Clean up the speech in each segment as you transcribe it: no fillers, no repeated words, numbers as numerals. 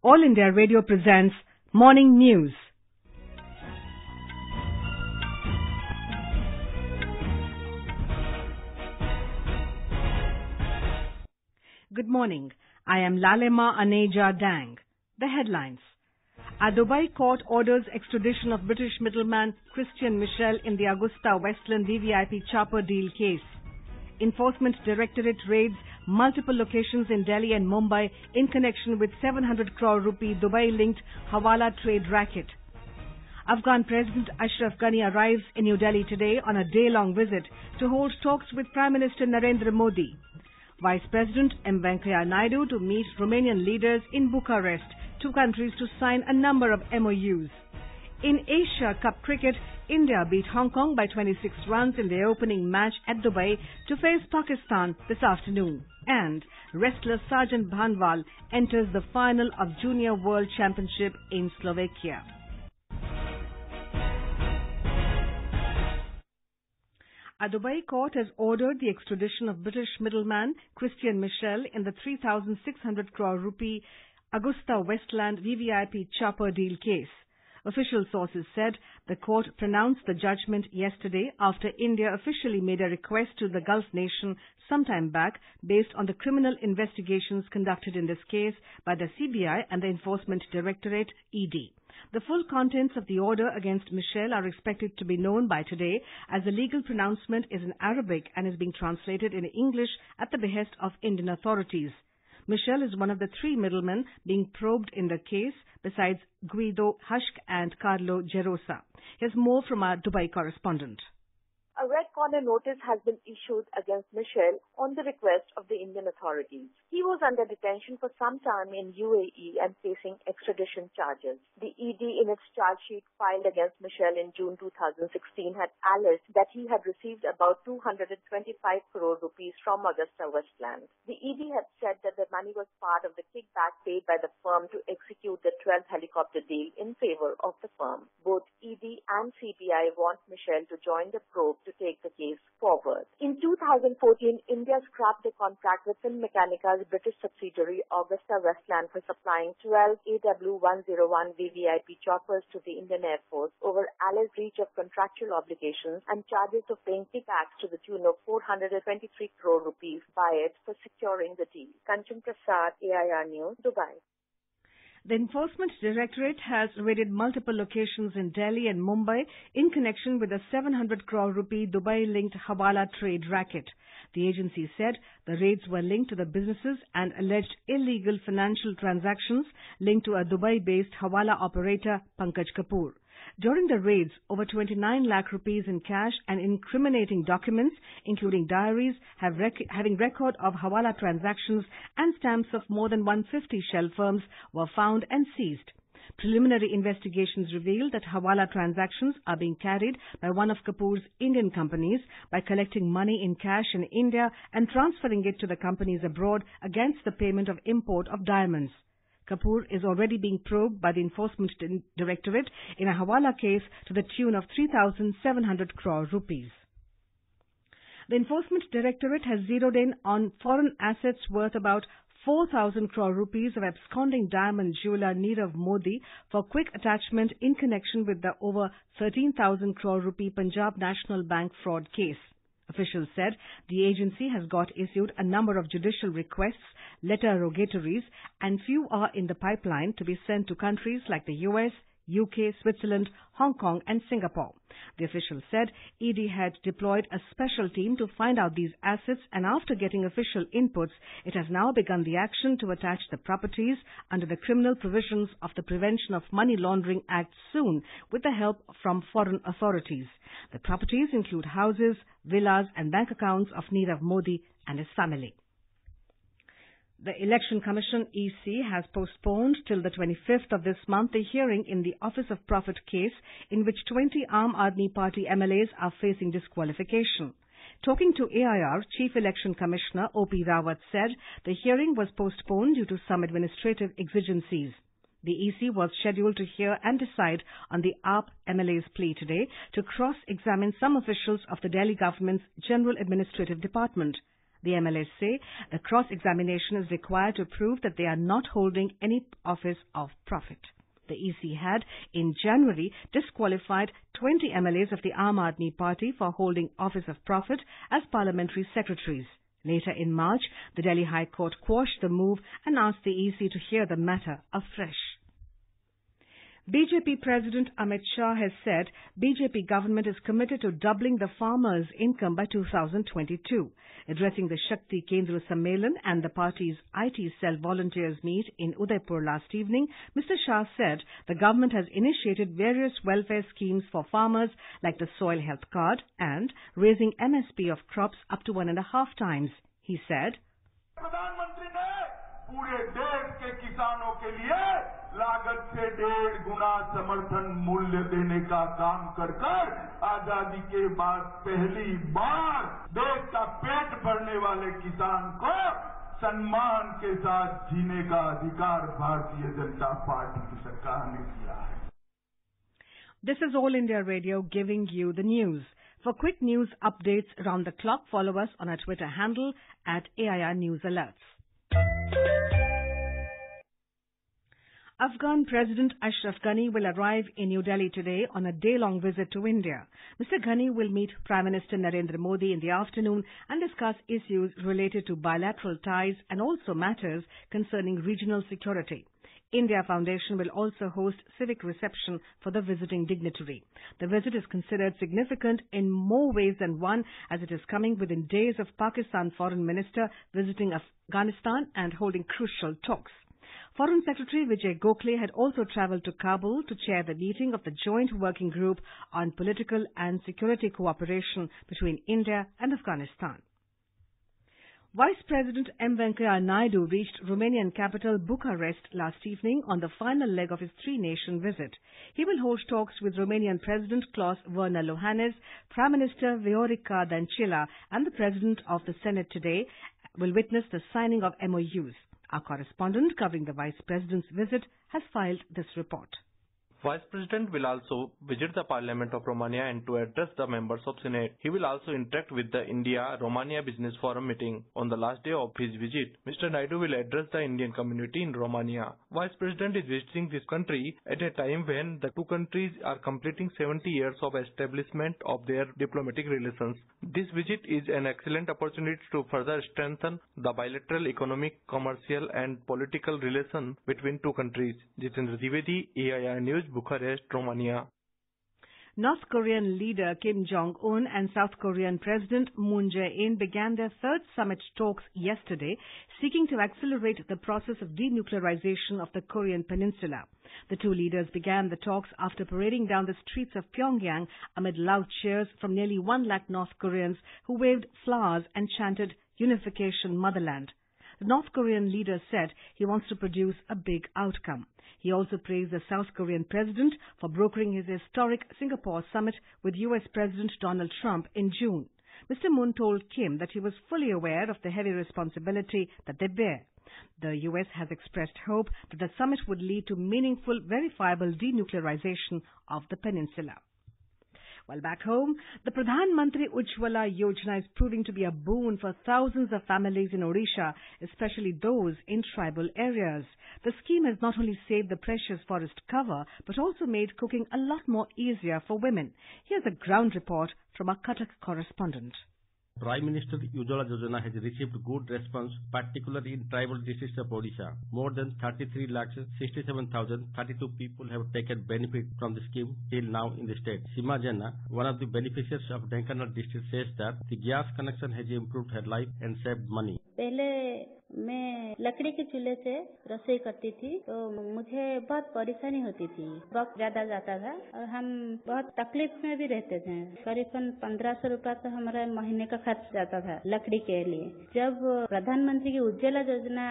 All India Radio presents Morning News. Good morning. I am Lalema Aneja Dang. The headlines. A Dubai court orders extradition of British middleman Christian Michel in the Augusta Westland VVIP chopper deal case. Enforcement Directorate raids multiple locations in Delhi and Mumbai in connection with 700 crore rupee Dubai-linked Hawala trade racket. Afghan President Ashraf Ghani arrives in New Delhi today on a day-long visit to hold talks with Prime Minister Narendra Modi. Vice President M. Venkaiah Naidu to meet Romanian leaders in Bucharest, two countries to sign a number of MOUs. In Asia Cup cricket, India beat Hong Kong by 26 runs in their opening match at Dubai to face Pakistan this afternoon. And wrestler Sarjan Bhanwal enters the final of Junior World Championship in Slovakia. A Dubai court has ordered the extradition of British middleman Christian Michel in the 3,600 crore rupee Augusta Westland VVIP chopper deal case. Official sources said the court pronounced the judgment yesterday after India officially made a request to the Gulf nation sometime back based on the criminal investigations conducted in this case by the CBI and the Enforcement Directorate, ED. The full contents of the order against Michel are expected to be known by today, as the legal pronouncement is in Arabic and is being translated in English at the behest of Indian authorities. Michel is one of the three middlemen being probed in the case, besides Guido Huschke and Carlo Gerosa. Here's more from our Dubai correspondent. A red corner notice has been issued against Michel on the request of the Indian authorities. He was under detention for some time in UAE and facing extradition charges. The ED in its charge sheet filed against Michel in June 2016 had alleged that he had received about 225 crore rupees from Augusta Westland. The ED had said that the money was part of the kickback paid by the firm to execute the 12th helicopter deal in favor of the firm. Both ED and CBI want Michel to join the probe to take the case forward. In 2014, India scrapped a contract with Finmechanica's British subsidiary Augusta Westland for supplying 12 AW101 VVIP choppers to the Indian Air Force over alleged breach of contractual obligations and charges of paying kickbacks to the tune of 423 crore rupees by it for securing the deal. Kanchan Prasad, AIR News, Dubai. The Enforcement Directorate has raided multiple locations in Delhi and Mumbai in connection with the 700 crore rupee Dubai-linked Hawala trade racket. The agency said the raids were linked to the businesses and alleged illegal financial transactions linked to a Dubai-based Hawala operator, Pankaj Kapoor. During the raids, over 29 lakh rupees in cash and incriminating documents, including diaries, having record of Hawala transactions and stamps of more than 150 shell firms were found and seized. Preliminary investigations revealed that Hawala transactions are being carried by one of Kapoor's Indian companies by collecting money in cash in India and transferring it to the companies abroad against the payment of import of diamonds. Kapoor is already being probed by the Enforcement Directorate in a Hawala case to the tune of 3,700 crore rupees. The Enforcement Directorate has zeroed in on foreign assets worth about 4,000 crore rupees of absconding diamond jeweler Nirav Modi for quick attachment in connection with the over 13,000 crore rupee Punjab National Bank fraud case. Officials said the agency has got issued a number of judicial requests, letter rogatories, and few are in the pipeline to be sent to countries like the US, UK, Switzerland, Hong Kong and Singapore. The official said ED had deployed a special team to find out these assets, and after getting official inputs, it has now begun the action to attach the properties under the criminal provisions of the Prevention of Money Laundering Act soon with the help from foreign authorities. The properties include houses, villas and bank accounts of Nirav Modi and his family. The Election Commission EC has postponed till the 25th of this month the hearing in the Office of Profit case in which 20 Aam Aadmi Party MLAs are facing disqualification. Talking to AIR, Chief Election Commissioner O.P. Rawat said the hearing was postponed due to some administrative exigencies. The EC was scheduled to hear and decide on the AAP MLA's plea today to cross-examine some officials of the Delhi government's General Administrative Department. The MLAs say the cross-examination is required to prove that they are not holding any office of profit. The EC had, in January, disqualified 20 MLAs of the Aam Aadmi Party for holding office of profit as parliamentary secretaries. Later in March, the Delhi High Court quashed the move and asked the EC to hear the matter afresh. BJP President Amit Shah has said BJP government is committed to doubling the farmers' income by 2022. Addressing the Shakti Kendra Sammelan and the party's IT cell volunteers meet in Udaipur last evening, Mr. Shah said the government has initiated various welfare schemes for farmers like the Soil Health Card and raising MSP of crops up to 1.5 times. He said, पूरे देश के किसानों के लिए लागत से 1.5 गुना समर्थन मूल्य देने का काम कर आजादी के बाद पहली बार देश का पेट भरने वाले किसान को सम्मान के साथ जीने का अधिकार भारतीय जनता पार्टी की सरकार ने दिया है. This is All India Radio giving you the news. For quick news updates round the clock, follow us on our Twitter handle @AIR News Alerts. Afghan President Ashraf Ghani will arrive in New Delhi today on a day-long visit to India. Mr. Ghani will meet Prime Minister Narendra Modi in the afternoon and discuss issues related to bilateral ties and also matters concerning regional security. India Foundation will also host civic reception for the visiting dignitary. The visit is considered significant in more ways than one, as it is coming within days of Pakistan Foreign Minister visiting Afghanistan and holding crucial talks. Foreign Secretary Vijay Gokhale had also travelled to Kabul to chair the meeting of the Joint Working Group on Political and Security Cooperation between India and Afghanistan. Vice President M. Venkaiah Naidu reached Romanian capital Bucharest last evening on the final leg of his three-nation visit. He will hold talks with Romanian President Klaus Werner Iohannis, Prime Minister Viorica Dăncilă, and the President of the Senate today will witness the signing of MOUs. Our correspondent covering the Vice President's visit has filed this report. Vice President will also visit the Parliament of Romania and to address the members of Senate. He will also interact with the India-Romania Business Forum meeting. On the last day of his visit, Mr. Naidu will address the Indian community in Romania. Vice President is visiting this country at a time when the two countries are completing 70 years of establishment of their diplomatic relations. This visit is an excellent opportunity to further strengthen the bilateral economic, commercial and political relations between two countries. Jitendra Dwivedi, AIR News, Bucharest, Romania. North Korean leader Kim Jong-un and South Korean President Moon Jae-in began their third summit talks yesterday, seeking to accelerate the process of denuclearization of the Korean peninsula. The two leaders began the talks after parading down the streets of Pyongyang amid loud cheers from nearly 1 lakh North Koreans who waved flowers and chanted Unification Motherland. The North Korean leader said he wants to produce a big outcome. He also praised the South Korean president for brokering his historic Singapore summit with U.S. President Donald Trump in June. Mr. Moon told Kim that he was fully aware of the heavy responsibility that they bear. The U.S. has expressed hope that the summit would lead to meaningful, verifiable denuclearization of the peninsula. While back home, the Pradhan Mantri Ujjwala Yojana is proving to be a boon for thousands of families in Odisha, especially those in tribal areas. The scheme has not only saved the precious forest cover, but also made cooking a lot more easier for women. Here's a ground report from our Cuttack correspondent. Prime Minister Ujjwala Yojana has received good response, particularly in tribal districts of Odisha. More than 33,67,032 people have taken benefit from the scheme till now in the state. Sima Jana, one of the beneficiaries of Dhenkanal district, says that the gas connection has improved her life and saved money. मैं लकड़ी के चूल्हे से रसोई करती थी तो मुझे बहुत परेशानी होती थी, वक्त ज्यादा जाता था और हम बहुत तकलीफ में भी रहते थे. करीबन 1500 रुपया तो हमारा महीने का खर्च जाता था लकड़ी के लिए. जब प्रधानमंत्री की उज्ज्वला योजना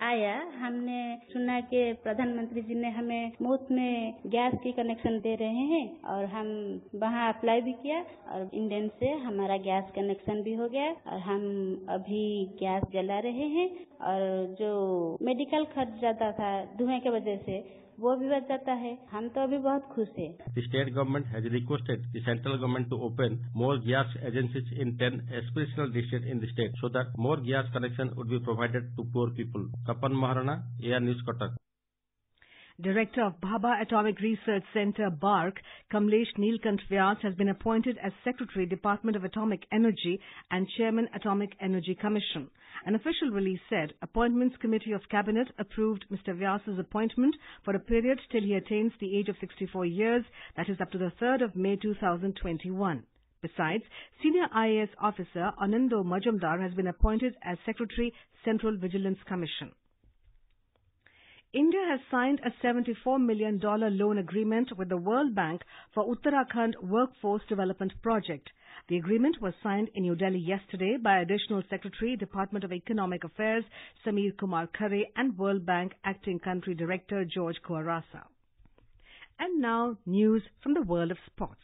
आया, हमने सुना कि प्रधानमंत्री जी ने हमें मुफ्त में गैस की कनेक्शन दे रहे हैं और हम वहाँ अप्लाई भी किया और इंडियन से हमारा गैस कनेक्शन भी हो गया और हम अभी गैस जला रहे हैं और जो मेडिकल खर्च जाता था धुएं के वजह से वो भी बच जाता है। हम तो अभी बहुत खुश हैं। The state government has requested the central government to open more gas agencies in 10 aspirational districts in the state so that more gas connection would be provided to poor people. Tapan Maharana, AR News, Cuttack. Director of Bhabha Atomic Research Centre, BARC, Kamlesh Neelkant Vyas, has been appointed as Secretary, Department of Atomic Energy and Chairman, Atomic Energy Commission. An official release said Appointments Committee of Cabinet approved Mr. Vyas's appointment for a period till he attains the age of 64 years, that is up to the 3rd of May 2021. Besides, Senior IAS Officer Anando Majumdar has been appointed as Secretary, Central Vigilance Commission. India has signed a $74 million loan agreement with the World Bank for Uttarakhand Workforce Development Project. The agreement was signed in New Delhi yesterday by Additional Secretary, Department of Economic Affairs, Sameer Kumar Khare, and World Bank Acting Country Director, George Kuarasa. And now, news from the world of sports.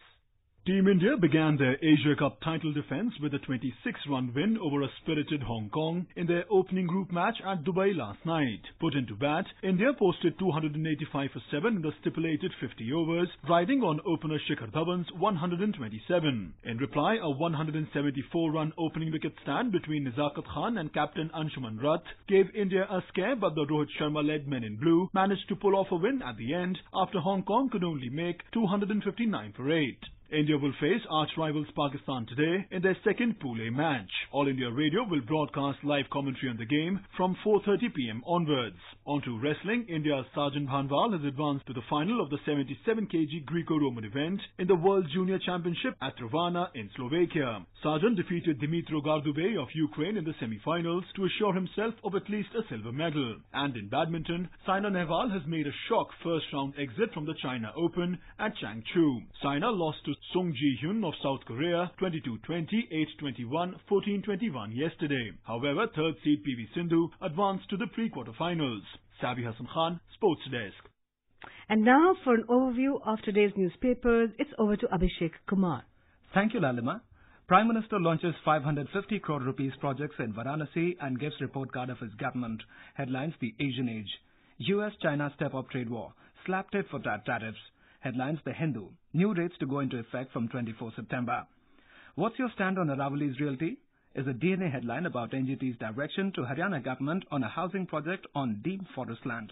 Team India began their Asia Cup title defence with a 26-run win over a spirited Hong Kong in their opening group match at Dubai last night. Put into bat, India posted 285 for 7 in the stipulated 50 overs, riding on opener Shikhar Dhawan's 127. In reply, a 174-run opening wicket stand between Nizakat Khan and captain Anshuman Rath gave India a scare, but the Rohit Sharma-led men in blue managed to pull off a win at the end after Hong Kong could only make 259 for 8. India will face arch-rivals Pakistan today in their second Pool A match. All India Radio will broadcast live commentary on the game from 4:30 p.m. onwards. On to wrestling, India's Sarjan Bhanwal has advanced to the final of the 77 kg Greco-Roman event in the World Junior Championship at Trnava in Slovakia. Sarjan defeated Dimitro Gardube of Ukraine in the semi-finals to assure himself of at least a silver medal. And in badminton, Saina Nehwal has made a shock first-round exit from the China Open at Changchu. Saina lost to Sung Ji-hyun of South Korea 22-20, 8-21, 14-21 yesterday. However, third seed PV Sindhu advanced to the pre-quarterfinals. Sabi Hassan Khan, Sports Desk. And now for an overview of today's newspapers, it's over to Abhishek Kumar. Thank you, Lalima. Prime Minister launches 550 crore rupees projects in Varanasi and gives report card of his government. Headlines The Asian Age. US-China step-up trade war. Slapped it for tariffs. Headlines The Hindu. New rates to go into effect from 24 September. What's your stand on Aravali's realty? Is a DNA headline about NGT's direction to Haryana government on a housing project on deep forest land.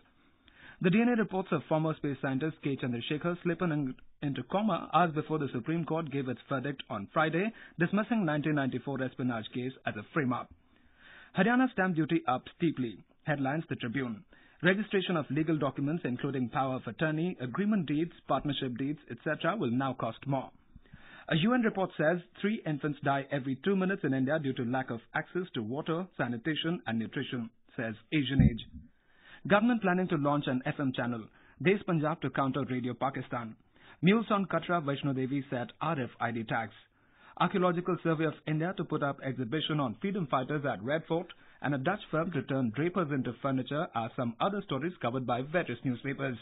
The DNA reports of former space scientist K. Chandrasekhar slipping into coma hours before the Supreme Court gave its verdict on Friday, dismissing 1994 espionage case as a frame-up. Haryana stamp duty up steeply. Headlines The Tribune. Registration of legal documents including power of attorney, agreement deeds, partnership deeds, etc. will now cost more. A UN report says 3 infants die every 2 minutes in India due to lack of access to water, sanitation and nutrition, says Asian Age. Government planning to launch an FM channel, Des Punjab to counter Radio Pakistan. Mules on Katra Vaishno Devi set RFID tags. Archaeological Survey of India to put up exhibition on freedom fighters at Red Fort, and a Dutch firm to turn drapers into furniture are some other stories covered by various newspapers.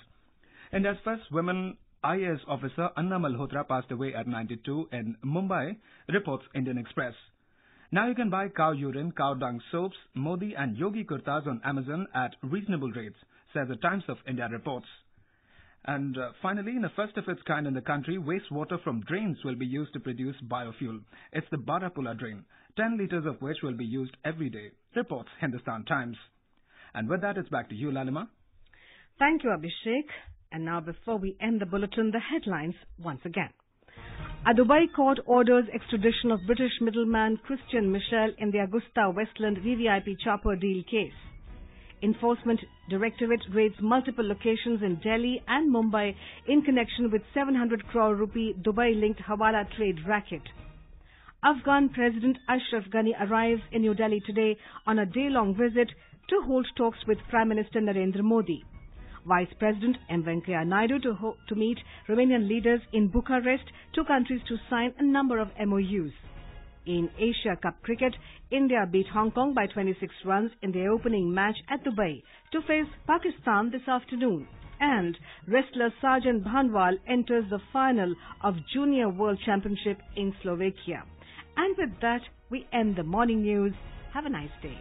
India's first women IAS officer Anna Malhotra passed away at 92 in Mumbai, reports Indian Express. Now you can buy cow urine, cow dung soaps, Modi and Yogi kurtas on Amazon at reasonable rates, says the Times of India reports. And finally, in a first of its kind in the country, wastewater from drains will be used to produce biofuel. It's the Barapula drain, 10 litres of which will be used every day, reports Hindustan Times. And with that, it's back to you, Lalima. Thank you, Abhishek. And now, before we end the bulletin, the headlines once again. A Dubai court orders extradition of British middleman Christian Michel in the Augusta Westland VVIP chopper deal case. Enforcement Directorate raids multiple locations in Delhi and Mumbai in connection with 700 crore rupee Dubai-linked Hawala trade racket. Afghan President Ashraf Ghani arrives in New Delhi today on a day-long visit to hold talks with Prime Minister Narendra Modi. Vice President M. Venkaiah Naidu to meet Romanian leaders in Bucharest, 2 countries to sign a number of MOUs. In Asia Cup cricket, India beat Hong Kong by 26 runs in their opening match at Dubai to face Pakistan this afternoon. And wrestler Sarjan Bhanwal enters the final of Junior World Championship in Slovakia. And with that, we end the morning news. Have a nice day.